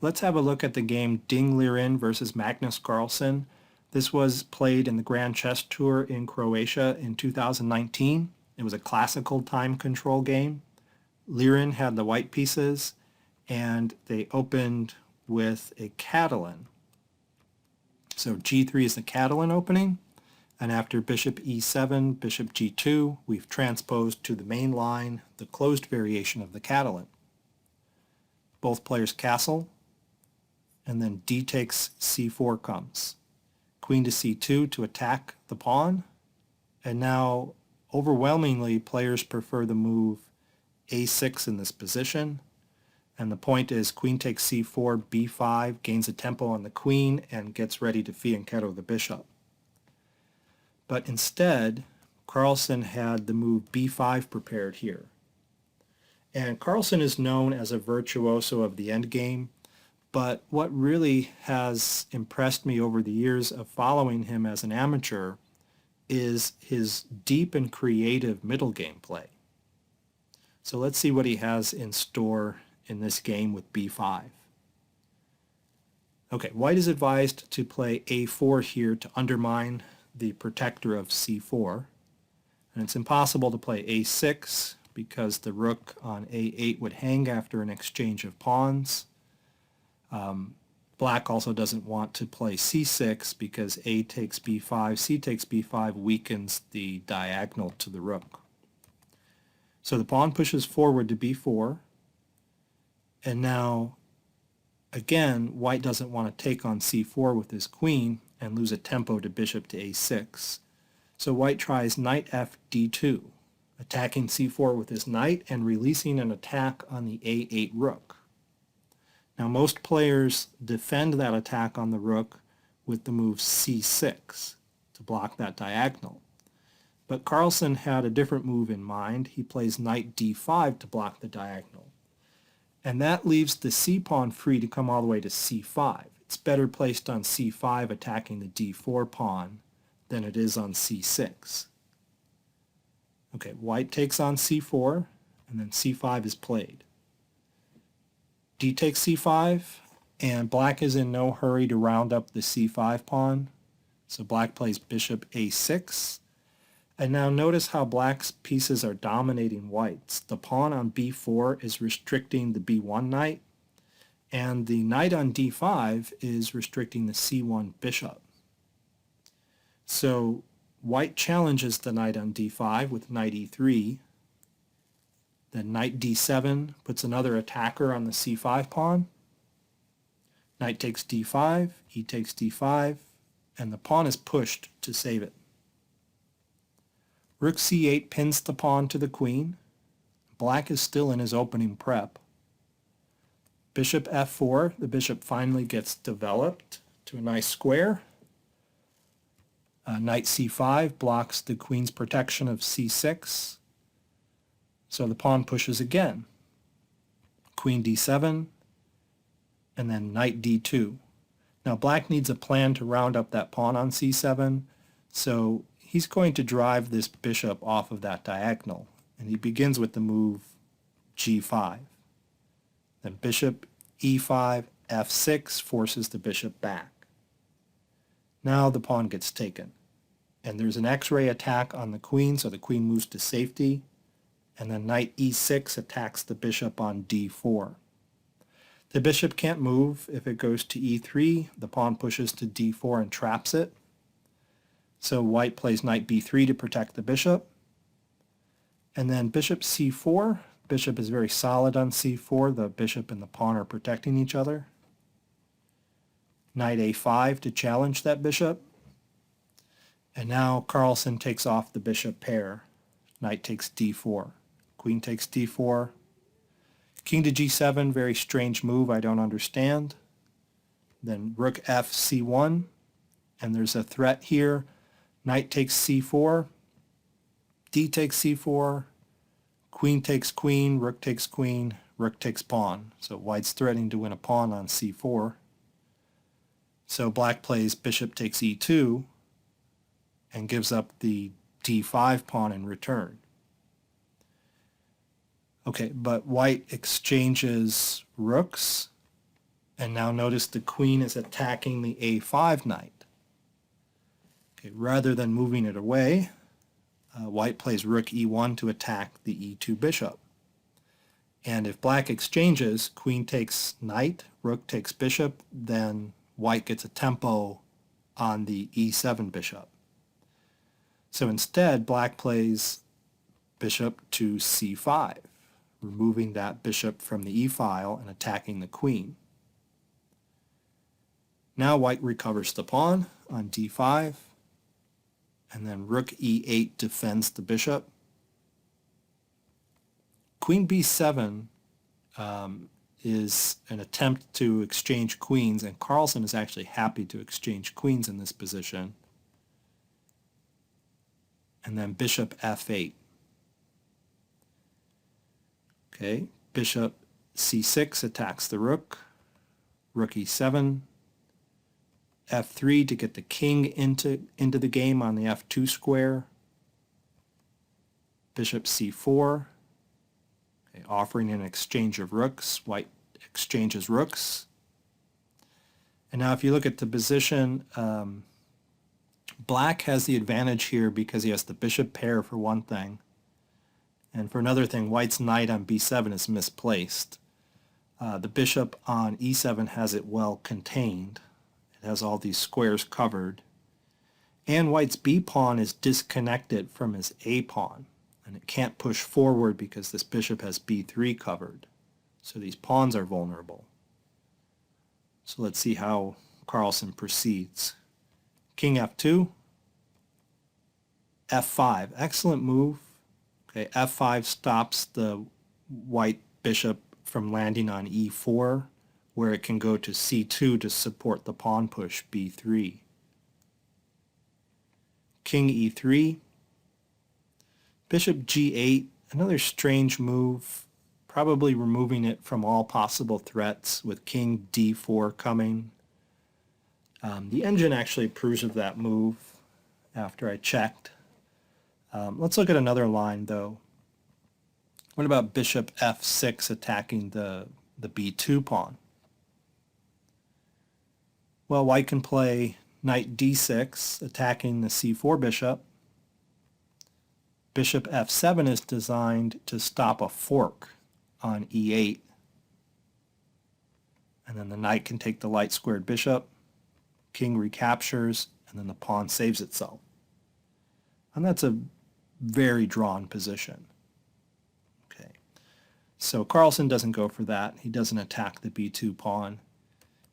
Let's have a look at the game Ding Liren versus Magnus Carlsen. This was played in the Grand Chess Tour in Croatia in 2019. It was a classical time control game. Liren had the white pieces, and they opened with a Catalan. So G3 is the Catalan opening, and after bishop E7, bishop G2, we've transposed to the main line the closed variation of the Catalan. Both players castle, and then D takes C4 comes. Queen to C2 to attack the pawn, and now overwhelmingly players prefer the move A6 in this position, and the point is queen takes C4, B5, gains a tempo on the queen and gets ready to fianchetto the bishop. But instead, Carlsen had the move B5 prepared here. And Carlsen is known as a virtuoso of the endgame, but what really has impressed me over the years of following him as an amateur is his deep and creative middle game play. So let's see what he has in store in this game with B5. Okay, white is advised to play A4 here to undermine the protector of C4. And it's impossible to play A6 because the rook on A8 would hang after an exchange of pawns. Black also doesn't want to play C6 because A takes B5, C takes B5 weakens the diagonal to the rook. So the pawn pushes forward to B4, and now again white doesn't want to take on C4 with his queen and lose a tempo to bishop to A6. So white tries knight F D2, attacking C4 with his knight and releasing an attack on the A8 rook. Now most players defend that attack on the rook with the move C6 to block that diagonal. But Carlsen had a different move in mind. He plays knight D5 to block the diagonal. And that leaves the C pawn free to come all the way to C5. It's better placed on C5 attacking the D4 pawn than it is on C6. Okay, white takes on C4, and then C5 is played. D takes C5, and black is in no hurry to round up the C5 pawn. So black plays bishop A6. And now notice how black's pieces are dominating white's. The pawn on B4 is restricting the B1 knight, and the knight on D5 is restricting the C1 bishop. So white challenges the knight on D5 with knight E3. Then knight D7 puts another attacker on the C5 pawn. Knight takes D5, E takes D5, and the pawn is pushed to save it. Rook C8 pins the pawn to the queen. Black is still in his opening prep. Bishop F4, the bishop finally gets developed to a nice square. Knight C5 blocks the queen's protection of C6. So the pawn pushes again. Queen D7, and then knight D2. Now black needs a plan to round up that pawn on C7, so he's going to drive this bishop off of that diagonal, and he begins with the move G5. Then bishop E5, F6 forces the bishop back. Now the pawn gets taken, and there's an X-ray attack on the queen, so the queen moves to safety, and then knight E6 attacks the bishop on D4. The bishop can't move. If it goes to E3, the pawn pushes to D4 and traps it. So white plays knight B3 to protect the bishop. And then bishop C4. Bishop is very solid on C4. The bishop and the pawn are protecting each other. Knight A5 to challenge that bishop. And now Carlsen takes off the bishop pair. Knight takes D4. Queen takes D4. King to G7, very strange move, I don't understand. Then rook F C1, and there's a threat here. Knight takes C4, D takes C4, queen takes queen, rook takes pawn. So white's threatening to win a pawn on C4. So black plays bishop takes E2 and gives up the D5 pawn in return. Okay, but white exchanges rooks, And now notice the queen is attacking the a5 knight. Okay, rather than moving it away, white plays rook e1 to attack the e2 bishop. And if black exchanges, queen takes knight, rook takes bishop, then white gets a tempo on the e7 bishop. So instead, black plays bishop to c5, removing that bishop from the e-file and attacking the queen. Now white recovers the pawn on d5, and then rook e8 defends the bishop. Queen b7 is an attempt to exchange queens, and Carlsen is actually happy to exchange queens in this position. And then bishop f8. Okay, bishop c6 attacks the rook, rook e7, f3 to get the king into the game on the f2 square, bishop c4, okay, offering an exchange of rooks. White exchanges rooks. And now if you look at the position, black has the advantage here because he has the bishop pair for one thing. And for another thing, white's knight on b7 is misplaced. The bishop on e7 has it well contained. It has all these squares covered. And white's b pawn is disconnected from his a pawn. And it can't push forward because this bishop has b3 covered. So these pawns are vulnerable. So let's see how Carlsen proceeds. King f2, f5. Excellent move. Okay, f5 stops the white bishop from landing on e4, where it can go to c2 to support the pawn push b3. King e3, bishop g8, another strange move, probably removing it from all possible threats with king d4 coming. The engine actually approves of that move after I checked. Let's look at another line though. What about bishop f6 attacking the b2 pawn? Well, white can play knight d6 attacking the c4 bishop. Bishop f7 is designed to stop a fork on e8. And then the knight can take the light squared bishop. King recaptures, and then the pawn saves itself. And that's a very drawn position. Okay, so Carlsen doesn't go for that. He doesn't attack the b2 pawn.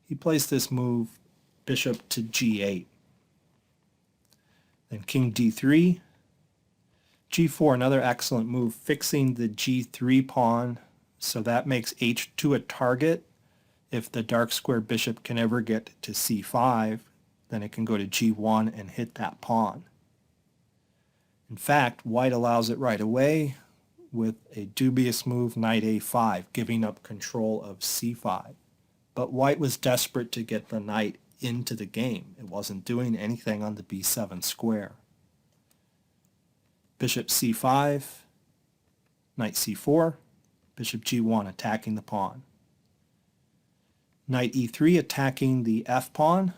He plays this move, bishop to g8. Then king d3, g4, another excellent move, fixing the g3 pawn, so that makes h2 a target. If the dark square bishop can ever get to c5, then it can go to g1 and hit that pawn. In fact, white allows it right away with a dubious move, knight a5, giving up control of c5. But white was desperate to get the knight into the game. It wasn't doing anything on the b7 square. Bishop c5, knight c4, bishop g1 attacking the pawn. Knight e3 attacking the f pawn,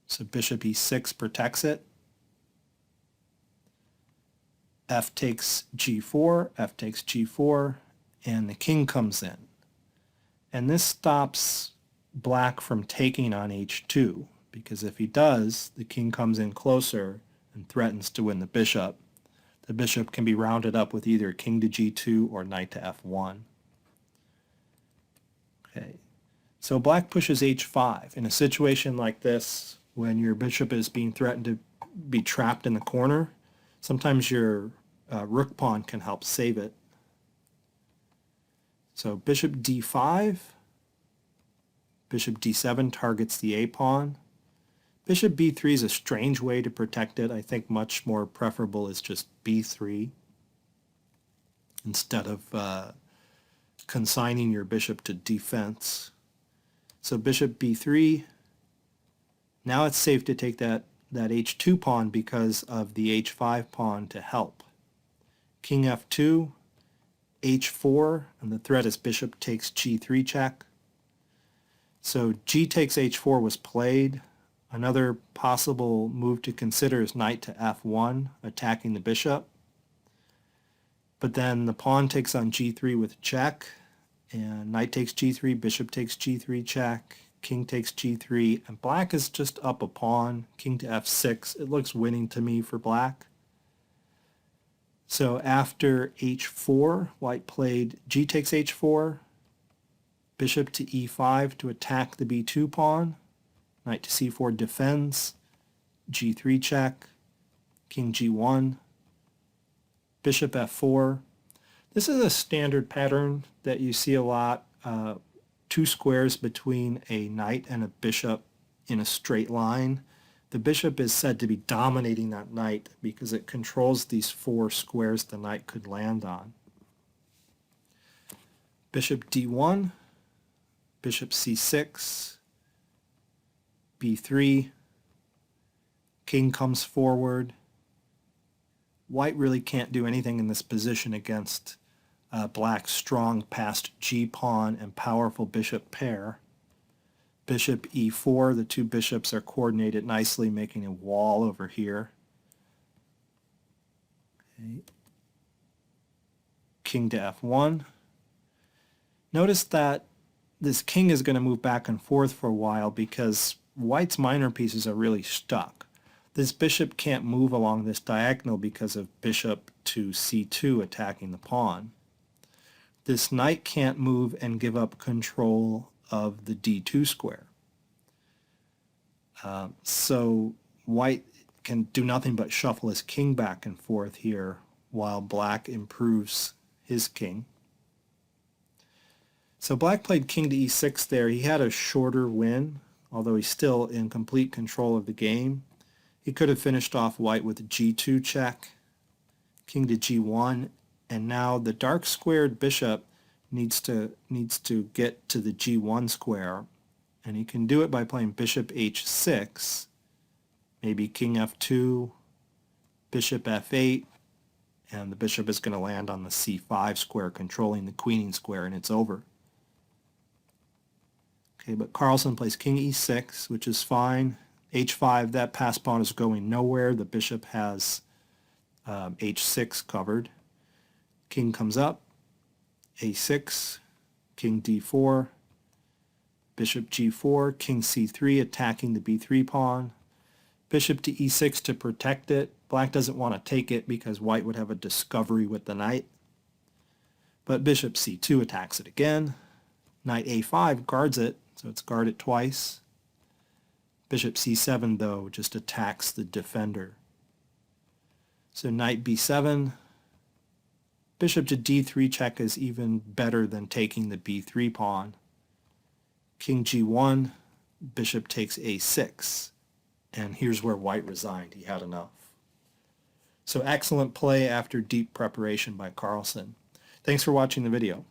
so bishop e6 protects it. F takes g4, f takes g4, and the king comes in. And this stops black from taking on h2, because if he does, the king comes in closer and threatens to win the bishop. The bishop can be rounded up with either king to g2 or knight to f1. Okay. So black pushes h5. In a situation like this, when your bishop is being threatened to be trapped in the corner, sometimes your rook pawn can help save it. So bishop d5, bishop d7 targets the a pawn. Bishop b3 is a strange way to protect it. I think much more preferable is just b3 instead of consigning your bishop to defense. So bishop b3, now it's safe to take that h2 pawn because of the h5 pawn to help. King f2, h4, and the threat is bishop takes g3 check. So g takes h4 was played. Another possible move to consider is knight to f1, attacking the bishop. But then the pawn takes on g3 with check, and knight takes g3, bishop takes g3 check, king takes g3, and black is just up a pawn, king to f6. It looks winning to me for black. So after h4, white played g takes h4, bishop to e5 to attack the b2 pawn, knight to c4 defends, g3 check, king g1, bishop f4. This is a standard pattern that you see a lot, two squares between a knight and a bishop in a straight line. The bishop is said to be dominating that knight because it controls these four squares the knight could land on. Bishop d1, bishop c6, b3, king comes forward. White really can't do anything in this position against black's strong passed g-pawn and powerful bishop pair. Bishop e4, the two bishops are coordinated nicely, making a wall over here. Okay. King to f1. Notice that this king is going to move back and forth for a while because white's minor pieces are really stuck. This bishop can't move along this diagonal because of bishop to c2 attacking the pawn. This knight can't move and give up control of the d2 square. So white can do nothing but shuffle his king back and forth here while black improves his king. So black played king to e6 there. He had a shorter win, although he's still in complete control of the game. He could have finished off white with g2 check, king to g1, and now the dark squared bishop needs to get to the g1 square, and he can do it by playing bishop h6, maybe king f2, bishop f8, and the bishop is going to land on the c5 square controlling the queening square, and it's over. Okay, but Carlsen plays king e6, which is fine. h5, that pass pawn is going nowhere. The bishop has h6 covered. King comes up, a6, king d4, bishop g4, king c3 attacking the b3 pawn, bishop to e6 to protect it. Black doesn't want to take it because white would have a discovery with the knight. But bishop c2 attacks it again. Knight a5 guards it, so it's guarded twice. Bishop c7, though, just attacks the defender. So knight b7, bishop to d3 check is even better than taking the b3 pawn. King g1, bishop takes a6, and here's where white resigned. He had enough. So excellent play after deep preparation by Carlsen. Thanks for watching the video.